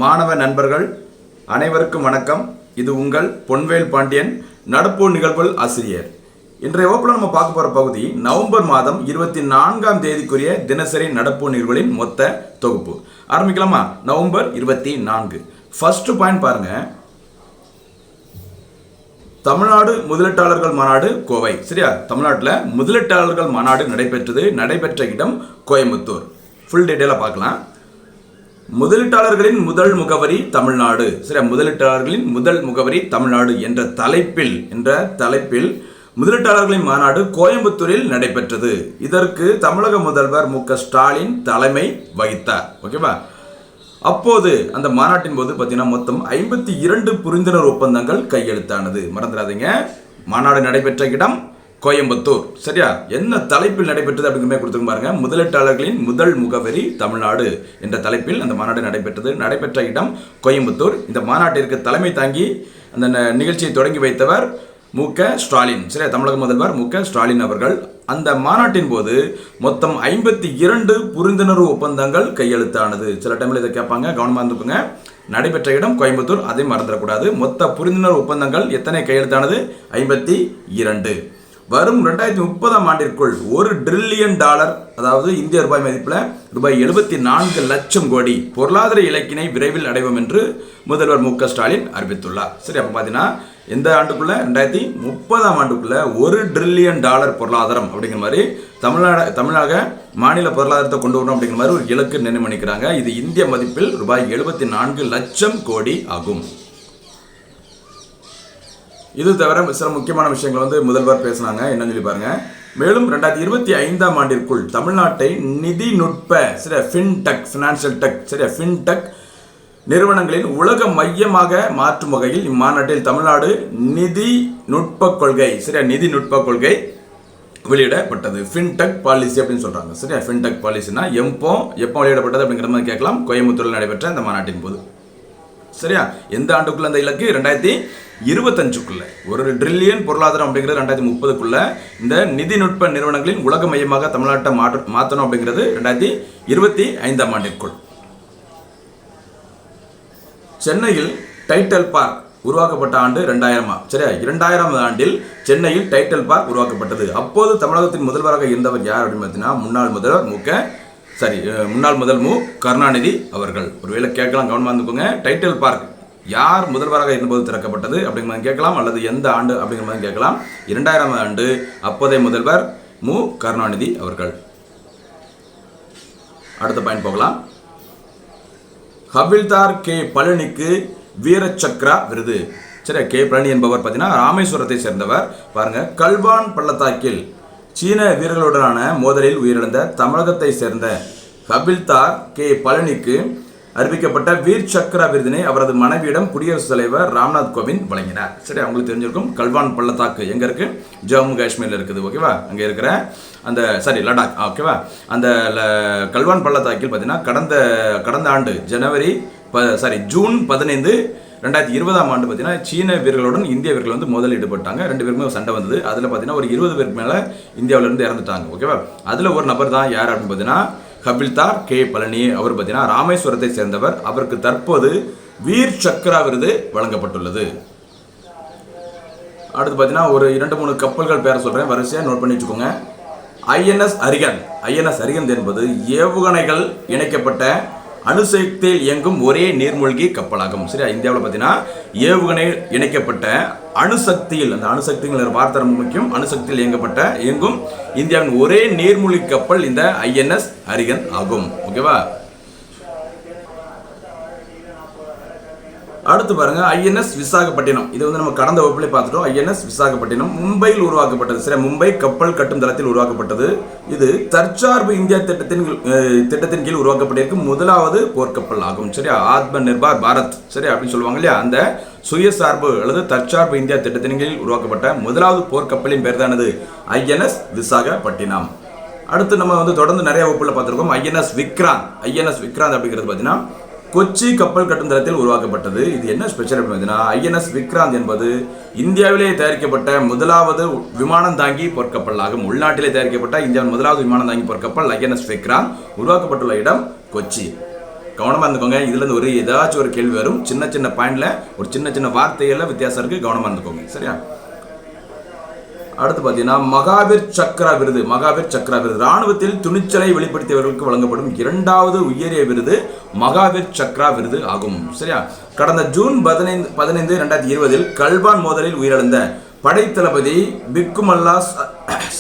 மாணவ நண்பர்கள் அனைவருக்கும் வணக்கம். இது உங்கள் பொன்வேல் பாண்டியன், நடப்பு நிகழ்வுகள் ஆசிரியர். இன்றைய வகுப்பில் நம்ம பார்க்க போகிற பகுதி நவம்பர் மாதம் 24ஆம் தேதிக்குரிய தினசரி நடப்பு நிகழ்வுகளின் மொத்த தொகுப்பு. ஆரம்பிக்கலாமா? நவம்பர் 24. ஃபர்ஸ்ட் பாயிண்ட் பாருங்க. தமிழ்நாடு முதலீட்டாளர்கள் மாநாடு கோவை. சரியா? தமிழ்நாட்டில் முதலீட்டாளர்கள் மாநாடு நடைபெற்ற இடம் கோயம்புத்தூர். ஃபுல் டீட்டெயிலாக பார்க்கலாம். முதலீட்டாளர்களின் முதல் முகவரி தமிழ்நாடு. சரியா? முதலீட்டாளர்களின் முதல் முகவரி தமிழ்நாடு என்ற தலைப்பில் முதலீட்டாளர்களின் மாநாடு கோயம்புத்தூரில் நடைபெற்றது. இதற்கு தமிழக முதல்வர் மு க ஸ்டாலின் தலைமை வகித்தார். ஓகேவா? அப்போது அந்த மாநாட்டின் போது பார்த்தீங்கன்னா மொத்தம் 52 புரிந்துணர்வு ஒப்பந்தங்கள் கையெழுத்தானது. மறந்துடாதீங்க, மாநாடு நடைபெற்ற இடம் கோயம்புத்தூர். சரியா? என்ன தலைப்பில் நடைபெற்றது அப்படிங்கிற கொடுத்துருக்க பாருங்க. முதலீட்டாளர்களின் முதல் முகவரி தமிழ்நாடு என்ற தலைப்பில் அந்த மாநாடு நடைபெற்ற இடம் கோயம்புத்தூர். இந்த மாநாட்டிற்கு தலைமை தாங்கி அந்த நிகழ்ச்சியை தொடங்கி வைத்தவர் மு க ஸ்டாலின். சரியா? தமிழக முதல்வர் மு க ஸ்டாலின் அவர்கள். அந்த மாநாட்டின் போது மொத்தம் 52 புரிந்துணர்வு ஒப்பந்தங்கள் கையெழுத்தானது. சில டைமில் இதை கேட்பாங்க, கவனமாக இருந்துக்குங்க. நடைபெற்ற இடம் கோயம்புத்தூர், அதை மறந்துடக்கூடாது. மொத்த புரிந்துணர்வு ஒப்பந்தங்கள் எத்தனை கையெழுத்தானது? 52. வரும் 2030ஆம் ஆண்டிற்குள் $1 டிரில்லியன், அதாவது இந்திய ரூபாய் மதிப்பில் ரூபாய் 74 லட்சம் கோடி பொருளாதார இலக்கினை விரைவில் அடைவோம் என்று முதல்வர் மு க ஸ்டாலின் அறிவித்துள்ளார். சரி, அப்போ பார்த்தீங்கன்னா எந்த ஆண்டுக்குள்ள? 2030ஆம் ஆண்டுக்குள்ள $1 டிரில்லியன் பொருளாதாரம் அப்படிங்கிற மாதிரி தமிழக மாநில பொருளாதாரத்தை கொண்டு வரணும் அப்படிங்கிற மாதிரி ஒரு இலக்கு நிர்ணயிக்கிறாங்க. இது இந்திய மதிப்பில் ரூபாய் 74 லட்சம் கோடி ஆகும். இது தவிர சில முக்கியமான விஷயங்கள் முதல்வர் பேசினாங்க. என்னன்னு சொல்லி பாருங்க. மேலும் 2025ஆம் ஆண்டிற்குள் தமிழ்நாட்டை நிதிநுட்ப ஃபின்டெக் நிறுவனங்களின் உலக மையமாக மாற்றும் வகையில் இம்மாநாட்டில் தமிழ்நாடு நிதிநுட்ப கொள்கை வெளியிடப்பட்டது. ஃபின்டெக் பாலிசி அப்படின்னு சொல்றாங்க. சரியா? ஃபின்டெக் பாலிசினா எப்போ வெளியிடப்பட்டது அப்படிங்கிற மாதிரி கேட்கலாம். கோயம்புத்தூரில் நடைபெற்ற இந்த மாநாட்டின் போது. சரியா? எந்த ஆண்டுக்குள்ள அந்த இலக்கு? 2025க்குள்ள. $1 டிரில்லியன் பொருளாதாரம் அப்படிங்கிறது 2030க்குள்ள இந்த நிதிநுட்ப நிறுவனங்களின் உலக மையமாக தமிழ்நாட்டை மாற்றணும் அப்படிங்கிறது 2025ஆம் ஆண்டிற்குள். சென்னையில் டைட்டல் பார்க் உருவாக்கப்பட்ட ஆண்டு 2000. சரியா? 2000ஆம் ஆண்டில் சென்னையில் டைட்டல் பார்க் உருவாக்கப்பட்டது. அப்போது தமிழகத்தின் முதல்வராக இருந்தவர் யார் அப்படின்னு பார்த்தீங்கன்னா முன்னாள் முதல்வர் மு கருணாநிதி அவர்கள். ஒருவேளை கேட்கலாம், கவனமாக இருந்துக்கோங்க. டைட்டல் பார்க் யார் முதல்வராக இருந்தபோது திறக்கப்பட்டது அப்படிங்கிற மாதிரி கேட்கலாம், அல்லது எந்த ஆண்டு அப்படிங்கிற மாதிரி கேட்கலாம். 2000ஆம் ஆண்டு அப்போதைய முதல்வர் மு கருணாநிதி அவர்கள். அடுத்த பாயிண்ட் போகலாம். ஹவில்தார் கே பழனிக்கு வீர சக்ரா விருது. சரி, கே பழனி என்பவர் பார்த்தீங்கன்னா ராமேஸ்வரத்தை சேர்ந்தவர். பாருங்க, கல்வான் பள்ளத்தாக்கில் சீன வீரர்களுடனான மோதலில் உயிரிழந்த தமிழகத்தை சேர்ந்த ஹவில்தார் கே பழனிக்கு அறிவிக்கப்பட்ட வீர் சக்ரா விருதினை அவரது மனைவியிடம் குடியரசுத் தலைவர் ராம்நாத் கோவிந்த் வழங்கினார். சரி, அவங்களுக்கு தெரிஞ்சிருக்கும் கல்வான் பள்ளத்தாக்கு எங்க இருக்கு? ஜம்மு காஷ்மீர்ல இருக்குது. ஓகேவா? அங்க இருக்கிற அந்த லடாக். ஓகேவா? அந்த கல்வான் பள்ளத்தாக்கில் பார்த்தீங்கன்னா கடந்த ஆண்டு ஜூன் 15, 2020ஆம் ஆண்டு பார்த்தீங்கன்னா சீன வீரர்களுடன் இந்திய வீரர்கள் மோதல் ஈடுபட்டாங்க. 2 பேருக்குமே சண்டை வந்தது. அதில் பார்த்தீங்கன்னா ஒரு 20 பேருக்கு மேலே இந்தியாவிலிருந்து இறந்துட்டாங்க. ஓகேவா? அதில் ஒரு நபர் தான் யார் அப்படின்னு பார்த்தீங்கன்னா ஹவில்தார் கே பழனி. அவர் பார்த்தீங்கன்னா ராமேஸ்வரத்தை சேர்ந்தவர். அவருக்கு தற்போது வீர் சக்ரா விருது வழங்கப்பட்டுள்ளது. அடுத்து பார்த்தீங்கன்னா ஒரு 2-3 கப்பல்கள் பேரை சொல்கிறேன், வரிசையாக நோட் பண்ணி வச்சுக்கோங்க. ஐஎன்எஸ் அரிகந்த் என்பது ஏவுகணைகள் இணைக்கப்பட்ட அணுசக்தியில் இயங்கும் ஒரே நீர்மூழ்கி கப்பலாகும். சரியா? இந்தியாவில் பார்த்தீங்கன்னா ஏவுகணை இணைக்கப்பட்ட அணுசக்தியில், அந்த அணுசக்திங்கிற வார்த்தை ரொம்ப முக்கியம், அணுசக்தியில் இயங்கும் இந்தியாவின் ஒரே நீர்மூழ்கி கப்பல் இந்த ஐஎன்எஸ் அரிகந்த் ஆகும். ஓகேவா? அடுத்து பாருங்க, ஐஎன்எஸ் விசாகப்பட்டினம். இது நம்ம கடந்த வகுப்பிலே பார்த்துட்டோம். ஐஎன்எஸ் விசாகப்பட்டினம் மும்பையில் உருவாக்கப்பட்டது. சரி, மும்பை கப்பல் கட்டும் தளத்தில் உருவாக்கப்பட்டது. இது தற்சார்பு இந்தியா திட்டத்தின் கீழ் உருவாக்கப்பட்டிருக்கும் முதலாவது போர்க்கப்பல் ஆகும். சரியா? ஆத்ம நிர்பார் பாரத், சரி அப்படின்னு சொல்லுவாங்க இல்லையா? அந்த சுயசார்பு அல்லது தற்சார்பு இந்தியா திட்டத்தின் கீழ் உருவாக்கப்பட்ட முதலாவது போர்க்கப்பலின் பேர் தானது ஐஎன்எஸ் விசாகப்பட்டினம். அடுத்து நம்ம தொடர்ந்து நிறைய வகுப்புல பார்த்துருக்கோம். ஐஎன்எஸ் விக்ராந்த் அப்படிங்கிறது பார்த்தீங்கன்னா கொச்சி கப்பல் கட்டும் தளத்தில் உருவாக்கப்பட்டது. இது என்ன ஸ்பெஷல் அப்படின்னா ஐஎன்எஸ் விக்ராந்த் என்பது இந்தியாவிலே தயாரிக்கப்பட்ட முதலாவது விமானம் தாங்கி போர்க்கப்பல் ஆகும். உள்நாட்டிலே தயாரிக்கப்பட்ட இந்தியாவின் முதலாவது விமானம் தாங்கி போர்க்கப்பல் ஐஎன்எஸ் விக்ராந்த். உருவாக்கப்பட்டுள்ள இடம் கொச்சி. கவனமாக இருந்துக்கோங்க. இதுலேருந்து ஏதாச்சும் ஒரு கேள்வி வரும். சின்ன சின்ன பாயிண்டில் ஒரு சின்ன சின்ன வார்த்தைகளில் வித்தியாசம் இருக்குது, கவனமாக இருந்துக்கோங்க. சரியா? அடுத்து பார்த்தீங்கன்னா மகாவீர் சக்ரா விருது. மகாவீர் சக்ரா விருது ராணுவத்தில் துணிச்சலை வெளிப்படுத்தியவர்களுக்கு வழங்கப்படும் 2வது உயரிய விருது மகாவீர் சக்ரா விருது ஆகும். சரியா? கடந்த ஜூன் 15, 2020 கல்வான் மோதலில் உயிரிழந்த படைத்தளபதி பிக்குமல்லா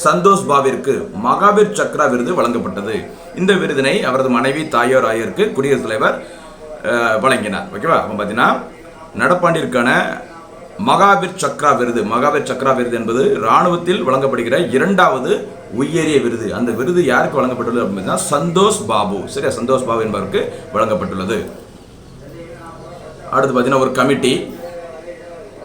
சந்தோஷ் பாபிற்கு மகாவீர் சக்ரா விருது வழங்கப்பட்டது. இந்த விருதினை அவரது மனைவி தாயார் ஆகியோருக்கு குடியரசுத் தலைவர் வழங்கினார். ஓகேவா? அப்போ பார்த்தீங்கன்னா நடப்பாண்டிற்கான மகாவீர் சக்ரா விருது. மகாவீர் சக்ரா விருது என்பது இராணுவத்தில் வழங்கப்படுகிற 2வது உயரிய விருது. அந்த விருது யாருக்கு வழங்கப்பட்டுள்ளது அப்படின்னா சந்தோஷ் பாபு. சரியா? சந்தோஷ் பாபு என்பவருக்கு வழங்கப்பட்டுள்ளது. அடுத்து பார்த்தீங்கன்னா ஒரு கமிட்டி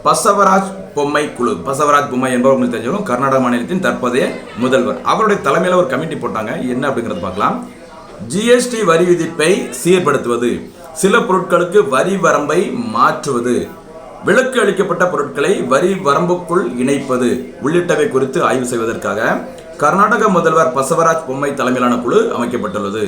பசவராஜ் பொம்மை குழு. பசவராஜ் பொம்மை என்பவர் உங்களுக்கு தெரிஞ்சிடும், கர்நாடக மாநிலத்தின் தற்போதைய முதல்வர். அவருடைய தலைமையில் ஒரு கமிட்டி போட்டாங்க. என்ன அப்படிங்கிறது பார்க்கலாம். ஜிஎஸ்டி வரி விதிப்பை சீர்படுத்துவது, சில பொருட்களுக்கு வரி வரம்பை மாற்றுவது, விலக்கு அளிக்கப்பட்ட பொருட்களை வரி வரம்புக்குள் இணைப்பது உள்ளிட்டவை குறித்து ஆய்வு செய்வதற்காக கர்நாடக முதல்வர் பசவராஜ் பொம்மை தலைமையிலான குழு அமைக்கப்பட்டுள்ளது.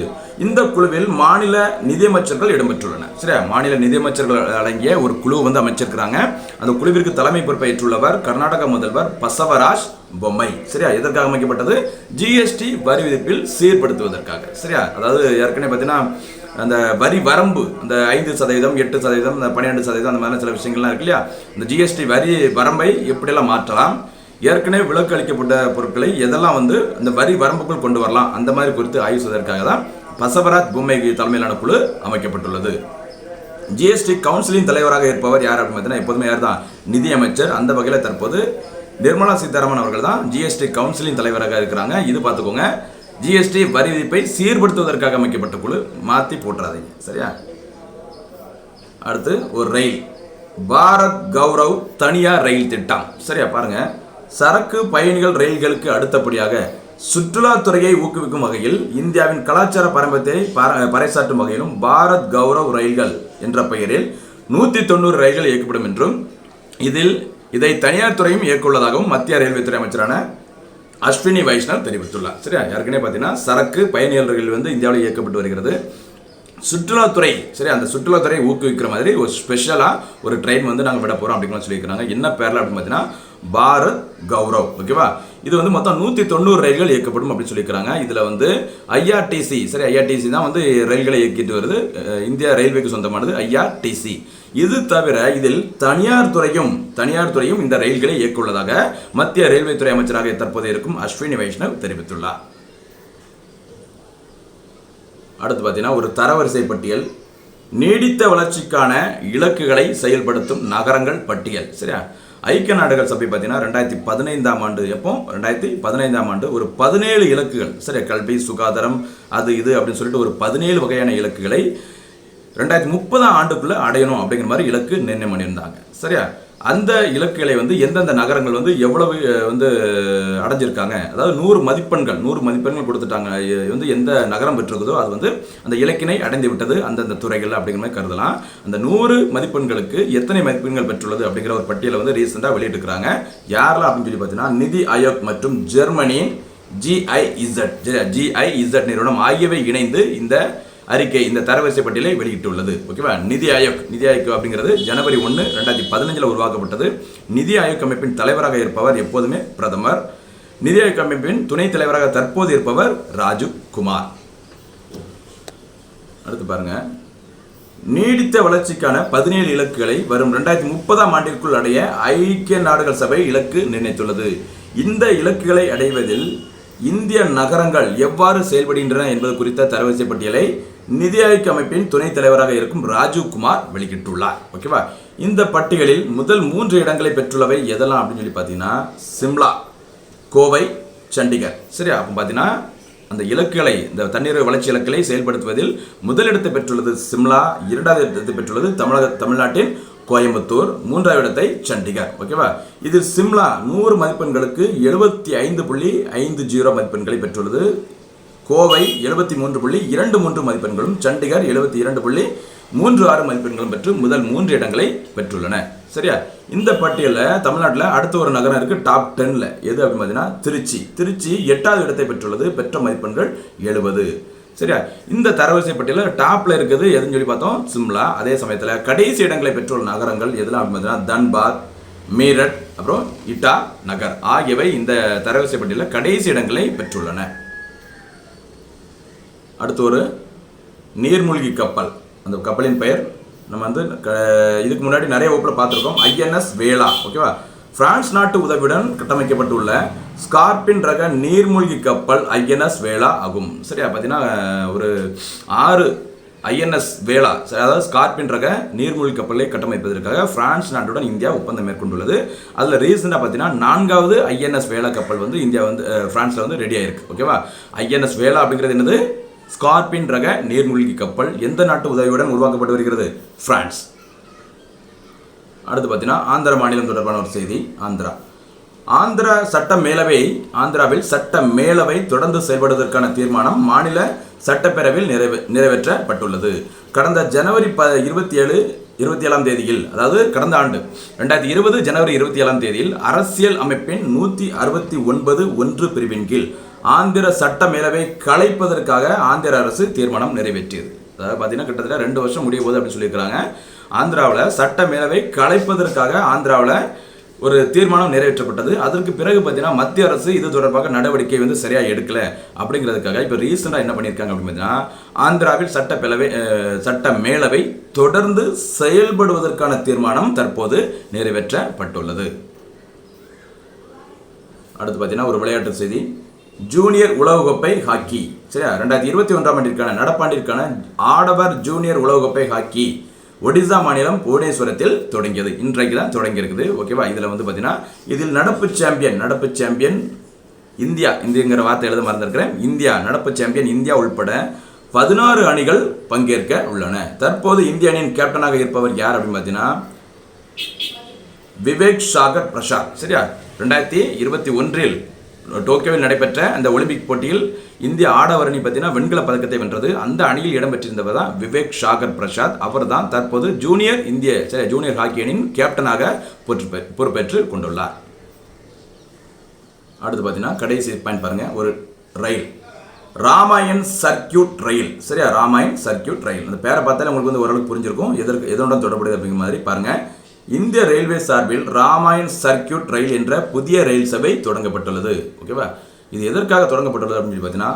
இந்த குழுவில் மாநில நிதியமைச்சர்கள் இடம்பெற்றுள்ளனர். சரியா? மாநில நிதியமைச்சர்கள் அடங்கிய ஒரு குழு அமைச்சிருக்கிறாங்க. அந்த குழுவிற்கு தலைமை பொறுப்பேற்றுள்ளவர் கர்நாடக முதல்வர் பசவராஜ் பொம்மை. சரியா? எதற்காக அமைக்கப்பட்டது? ஜிஎஸ்டி வரி விதிப்பில் சீர்படுத்துவதற்காக. சரியா? அதாவது ஏற்கனவே பார்த்தீங்கன்னா அந்த வரி வரம்பு, அந்த 5%, 8%, அந்த 12%, அந்த மாதிரி சில விஷயங்கள்லாம் இருக்கு இல்லையா? இந்த ஜிஎஸ்டி வரி வரம்பை எப்படியெல்லாம் மாற்றலாம், ஏற்கனவே விலக்கு அளிக்கப்பட்ட பொருட்களை எதெல்லாம் அந்த வரி வரம்புக்குள் கொண்டு வரலாம், அந்த மாதிரி குறித்து ஆய்வு செய்வதற்காக தான் பசவராஜ் பொம்மை தலைமையிலான குழு அமைக்கப்பட்டுள்ளது. ஜிஎஸ்டி கவுன்சிலின் தலைவராக இருப்பவர் யார் அப்படின்னு பார்த்தீங்கன்னா எப்போதுமே யார் தான்? நிதியமைச்சர். அந்த வகையில் தற்போது நிர்மலா சீதாராமன் அவர்கள் தான் ஜிஎஸ்டி கவுன்சிலின் தலைவராக இருக்கிறாங்க. இது பார்த்துக்கோங்க. ஜிஎஸ்டி வரி விதிப்பை சீர்படுத்துவதற்காக அமைக்கப்பட்ட குழு, மாற்றி போட்டுறாதீங்க. சரியா? அடுத்து ஒரு ரயில், பாரத் கௌரவ் தனியார் ரயில் திட்டம். சரியா? பாருங்க, சரக்கு பயணிகள் ரயில்களுக்கு அடுத்தபடியாக சுற்றுலாத்துறையை ஊக்குவிக்கும் வகையில் இந்தியாவின் கலாச்சார பாரம்பரியத்தை பறைசாற்றும் வகையிலும் பாரத் கௌரவ் ரயில்கள் என்ற பெயரில் 190 ரயில்கள் இயக்கப்படும் என்றும் இதை தனியார் துறையும் இயக்குள்ளதாகவும் மத்திய ரயில்வே துறை அமைச்சரான அஸ்வினி வைஷ்ணவ் தெரிவித்துள்ளார். சரியா? ஏற்கனவே பார்த்தீங்கன்னா சரக்கு பயணிகள் ரயில் இந்தியாவில் இயக்கப்பட்டு வருகிறது. சுற்றுலாத்துறை, சரி, அந்த சுற்றுலாத்துறை ஊக்குவிக்கிற மாதிரி ஒரு ஸ்பெஷலாக ஒரு ட்ரெயின் நாங்கள் விட போகிறோம் அப்படின்னு சொல்லியிருக்கிறாங்க. என்ன பேரில் அப்படின்னு பார்த்தீங்கன்னா பாரத் கௌரவ். ஓகேவா? இது மொத்தம் 190 ரயில்கள் இயக்கப்படும் அப்படின்னு சொல்லியிருக்கிறாங்க. இதில் ஐஆர்டிசி, சரி, ஐஆர்டிசி தான் ரயில்களை இயக்கிட்டு வருது. இந்தியா ரயில்வேக்கு சொந்தமானது ஐஆர்டிசி. இது தவிர இதில் தனியார் துறையும் இந்த ரயில்களை இயக்குள்ளதாக மத்திய ரயில்வே துறை அமைச்சராக தற்போது இருக்கும் அஸ்வினி வைஷ்ணவ் தெரிவித்துள்ளார். அடுத்து பார்த்தீங்கன்னா ஒரு தரவரிசை பட்டியல், நீடித்த வளர்ச்சிக்கான இலக்குகளை செயல்படுத்தும் நகரங்கள் பட்டியல். சரியா? ஐக்கிய நாடுகள் சபை பார்த்தீங்கன்னா 2015ஆம் ஆண்டு, எப்போ 2015ஆம் ஆண்டு ஒரு 17 இலக்குகள், சரியா, கல்வி, சுகாதாரம், அது இது அப்படின்னு சொல்லிட்டு ஒரு 17 வகையான இலக்குகளை 2030ஆம் ஆண்டுக்குள்ள அடையணும் அப்படிங்கிற மாதிரி இலக்கு நிர்ணயம் பண்ணியிருந்தாங்க. சரியா? அந்த இலக்குகளை எந்தெந்த நகரங்கள் எவ்வளவு அடைஞ்சிருக்காங்க, அதாவது 100 மதிப்பெண்கள் கொடுத்துட்டாங்க. எந்த நகரம் பெற்றிருக்குதோ அது அந்த இலக்கினை அடைந்து விட்டது அந்தந்த துறைகள் அப்படிங்கிற மாதிரி கருதலாம். அந்த 100 மதிப்பெண்களுக்கு எத்தனை மதிப்பெண்கள் பெற்றுள்ளது அப்படிங்கிற ஒரு பட்டியலை ரீசெண்டாக வெளியிட்டிருக்கிறாங்க. யாரெல்லாம் அப்படின்னு சொல்லி பார்த்தீங்கன்னா நிதி ஆயோக் மற்றும் ஜெர்மனியின் GIZ நிறுவனம் ஆகியவை இணைந்து இந்த தரவரிசை பட்டியலை வெளியிட்டுள்ளது. ஓகேவா? நிதி ஆயோக் அப்படிங்கிறது ஜனவரி 1, 2015 உருவாக்கப்பட்டது. நிதி ஆயோக் அமைப்பின் தலைவராக இருப்பவர் எப்போதுமே பிரதமர். நிதி ஆயோக் அமைப்பின் துணைத் தலைவராக தற்போது இருப்பவர் ராஜீவ் குமார். அடுத்து பாருங்க, நீடித்த வளர்ச்சிக்கான 17 இலக்குகளை வரும் 2030ஆம் ஆண்டிற்குள் அடைய ஐக்கிய நாடுகள் சபை இலக்கு நிர்ணயித்துள்ளது. இந்த இலக்குகளை அடைவதில் இந்திய நகரங்கள் எவ்வாறு செயல்படுகின்றன என்பது குறித்த தரவரிசை பட்டியலை நிதி ஆயோக் அமைப்பின் துணைத் தலைவராக இருக்கும் ராஜீவ் குமார் வெளியிட்டுள்ளார். ஓகேவா? இந்த பட்டியலில் முதல் 3 இடங்களை பெற்றுள்ளவை எதெல்லாம் அப்படின்னு சொல்லி பார்த்தீங்கன்னா சிம்லா, கோவை, சண்டிகர். சரியா? அப்போ பார்த்தீங்கன்னா அந்த இலக்குகளை, இந்த தண்ணீர் வளர்ச்சி இலக்குகளை செயல்படுத்துவதில் முதலிடத்தை பெற்றுள்ளது சிம்லா, 2வது இடத்தை பெற்றுள்ளது தமிழ்நாட்டின் கோயம்புத்தூர், 3வது இடத்தை சண்டிகர். ஓகேவா? இதில் சிம்லா 100 மதிப்பெண்களுக்கு 75.50 மதிப்பெண்களை பெற்றுள்ளது. கோவை 73.23 மதிப்பெண்களும், சண்டிகர் 72.36 மதிப்பெண்களும் பெற்று முதல் 3 இடங்களை பெற்றுள்ளன. சரியா? இந்த பட்டியலில் தமிழ்நாட்டில் அடுத்த ஒரு நகரம் இருக்கு டாப் 10ல். எது அப்படின்னு பார்த்தீங்கன்னா திருச்சி 8வது இடத்தை பெற்றுள்ளது. பெற்ற மதிப்பெண்கள் 70. சரியா? இந்த தரவரிசை பட்டியலில் டாப்ல இருக்குது எதுன்னு சொல்லி பார்த்தோம், சிம்லா. அதே சமயத்தில் கடைசி இடங்களை பெற்றுள்ள நகரங்கள் எதுலாம் அப்படின்னு பார்த்தீங்கன்னா தன்பாத், மீரட், அப்புறம் இட்டா நகர் ஆகியவை இந்த தரவரிசை பட்டியலில் கடைசி இடங்களை பெற்றுள்ளன. அடுத்து ஒரு நீர்மூழ்கி கப்பல். அந்த கப்பலின் பெயர் நம்ம வந்து இதுக்கு முன்னாடி நிறைய வகுப்பில் பார்த்துருக்கோம், INS வேலா. ஓகேவா? பிரான்ஸ் நாட்டு உதவியுடன் கட்டமைக்கப்பட்டுள்ள ஸ்கார்பின் ரக நீர்மூழ்கி கப்பல் INS வேலா ஆகும். சரியா? பார்த்தீங்கன்னா ஒரு 6 INS வேலா, அதாவது ஸ்கார்பின் ரக நீர்மூழ்கி கப்பலை கட்டமைப்பதற்காக பிரான்ஸ் நாட்டுடன் இந்தியா ஒப்பந்தம் மேற்கொண்டுள்ளது. அதில் ரீசெண்டாக பார்த்தீங்கன்னா 4வது INS வேலா கப்பல் வந்து இந்தியா வந்து பிரான்ஸில் வந்து ரெடி ஆயிருக்கு. ஓகேவா? INS வேலா அப்படிங்கிறது என்னது? ஸ்கார்பின் ரக நீர்மூழ்கி கப்பல். எந்த நாட்டு உதவியுடன் உருவாக்கப்பட்டு வருகிறது? பிரான்ஸ். அடுத்து பார்த்தீங்கன்னா ஆந்திர மாநிலம் தொடர்பான ஒரு செய்தி. ஆந்திராவில் சட்ட மேலவை தொடர்ந்து செயல்படுவதற்கான தீர்மானம் மாநில சட்டப்பேரவையில் நிறைவேற்றப்பட்டுள்ளது. கடந்த ஜனவரி 27ஆம் தேதியில், அதாவது கடந்த ஆண்டு 2020 ஜனவரி 27ஆம் தேதியில் அரசியல் அமைப்பின் 169(1) பிரிவின் கீழ் ஆந்திர சட்ட மேலவை கலைப்பதற்காக ஆந்திர அரசு தீர்மானம் நிறைவேற்றியது. அதாவது பார்த்தீங்கன்னா கிட்டத்தட்ட 2 வருஷம் முடிய போகுது அப்படின்னு சொல்லியிருக்கிறாங்க. ஆந்திராவில் சட்ட மேலவை கலைப்பதற்காக ஆந்திராவில் ஒரு தீர்மானம் நிறைவேற்றப்பட்டது. அதற்கு பிறகு பார்த்தீங்கன்னா மத்திய அரசு இது தொடர்பாக நடவடிக்கை வந்து சரியாக எடுக்கல அப்படிங்கிறதுக்காக இப்போ ரீசெண்டாக என்ன பண்ணியிருக்காங்க அப்படின்னு பார்த்தீங்கன்னா ஆந்திராவில் சட்ட மேலவை தொடர்ந்து செயல்படுவதற்கான தீர்மானம் தற்போது நிறைவேற்றப்பட்டுள்ளது. அடுத்து பார்த்தீங்கன்னா ஒரு விளையாட்டு செய்தி. ஜூனியர் உலகக்கோப்பை ஹாக்கி. சரியா? 2021ஆம் ஆண்டிற்கான நடப்பாண்டிற்கான ஆடவர் ஜூனியர் உலகக்கோப்பை ஹாக்கி ஒடிசா மாநிலம் புவனேஸ்வரத்தில் தொடங்கியது. இன்றைக்கு தான் தொடங்கி இருக்குது. ஓகேவா? இதில் வந்து பார்த்தீங்கன்னா இதில் நடப்பு சாம்பியன் இந்தியாங்கிற வார்த்தை எழுத மறந்துருக்கிறேன். நடப்பு சாம்பியன் இந்தியா உள்பட 16 அணிகள் பங்கேற்க உள்ளன. தற்போது இந்திய அணியின் கேப்டனாக இருப்பவர் யார் அப்படின்னு பார்த்தீங்கன்னா விவேக் சாகர் பிரசாத். சரியா? 2021இல் டோக்கியோவில் நடைபெற்ற அந்த ஒலிம்பிக் போட்டியில் இந்திய ஆடவர் அணி பார்த்தீங்கன்னா வெண்கல பதக்கத்தை வென்றது. அந்த அணியில் இடம்பெற்றிருந்தவர் தான் விவேக் சாகர் பிரசாத். அவர் தான் தற்போது ஜூனியர் ஹாக்கி அணியின் கேப்டனாக பொறுப்பேற்று கொண்டுள்ளார். அடுத்து பார்த்தீங்கன்னா கடைசி பாயிண்ட் பாருங்க, ஒரு ரயில், ராமாயண் சர்க்கியூட் ரயில். சரியா? ராமாயண் சர்க்கியூட் ரயில். அந்த பேரை பார்த்தாலே உங்களுக்கு வந்து ஓரளவுக்கு புரிஞ்சிருக்கும் எதனுடன் தொடர்புடையது அப்படிங்கிற மாதிரி பாருங்க. இந்திய ரயில்வே சார்பில் ராமாயண் சர்க்கியூட் ரயில் என்ற புதிய ரயில் சேவை தொடங்கப்பட்டுள்ளது. ஓகேவா? இது எதற்காக தொடங்கப்பட்டுள்ளது அப்படின்னு பார்த்தீங்கன்னா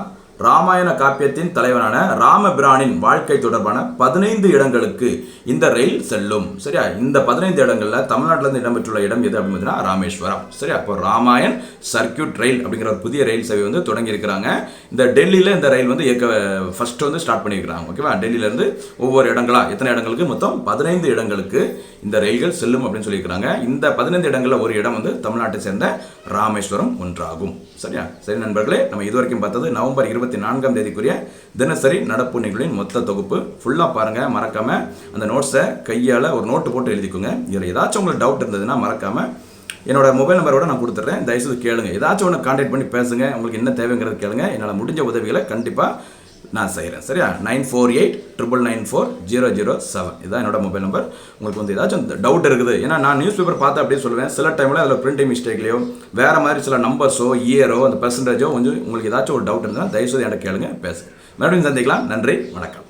ராமாயண காப்பியத்தின் தலைவனான ராமபிரானின் வாழ்க்கை தொடர்பான 15 இடங்களுக்கு இந்த ரயில் செல்லும். சரியா? இந்த 15 இடங்களில் தமிழ்நாட்டிலிருந்து இடம்பெற்றுள்ள இடம் எது அப்படின்னு பார்த்தீங்கன்னா ராமேஸ்வரம். சரியா? அப்போ ராமாயண் சர்க்கியூட் ரயில் அப்படிங்கிற ஒரு புதிய ரயில் சேவை வந்து தொடங்கி இருக்கிறாங்க. இந்த டெல்லியில் இந்த ரயில் வந்து ஃபர்ஸ்ட் வந்து ஸ்டார்ட் பண்ணியிருக்கிறாங்க. ஓகேவா? டெல்லியிலேருந்து ஒவ்வொரு எத்தனை இடங்களுக்கு, மொத்தம் 15 இடங்களுக்கு இந்த ரயில்கள் செல்லும் அப்படின்னு சொல்லியிருக்கிறாங்க. இந்த 15 இடங்களில் ஒரு இடம் வந்து தமிழ்நாட்டை சேர்ந்த ராமேஸ்வரம் ஒன்றாகும். சரியா? சரி நண்பர்களே, நம்ம இதுவரைக்கும் பார்த்தது நவம்பர் 24ஆம் தேதிக்குரிய தினசரி நடப்பு நிகழ்வின் மொத்த தொகுப்பு. ஃபுல்லாக பாருங்கள், மறக்காமல் அந்த நோட்ஸை கையால் ஒரு நோட்டு போட்டு எழுதிக்கோங்க. இதில் ஏதாச்சும் உங்களுக்கு டவுட் இருந்ததுன்னா மறக்காமல் என்னோட மொபைல் நம்பரோட நான் கொடுத்துட்றேன், தயவுசெய்து கேளுங்க. ஏதாச்சும் ஒன்று கான்டாக்ட் பண்ணி பேசுங்க, உங்களுக்கு என்ன தேவைங்கிறது கேளுங்க. என்னால் முடிஞ்ச உதவிகளை கண்டிப்பாக நான் செய்கிறேன். சரியா? 9489940007 இதுதான் என்னோட மொபைல் நம்பர். உங்களுக்கு வந்து ஏதாச்சும் டவுட் இருக்குது, ஏன்னா நான் நியூஸ் பேப்பர் பார்த்து அப்படியே சொல்லுவேன். சில டைமில் அதில் பிரிண்டிங் மிஸ்டேக்லையோ வேறு மாதிரி சில நம்பர்ஸோ இயரோ அந்த பெர்சன்டேஜோ கொஞ்சம் உங்களுக்கு ஏதாச்சும் ஒரு டவுட் இருந்தால் தயவுசெய்து என்கிட்ட கேளுங்க, பேசுங்க. மறுபடியும் சந்திக்கலாம். நன்றி, வணக்கம்.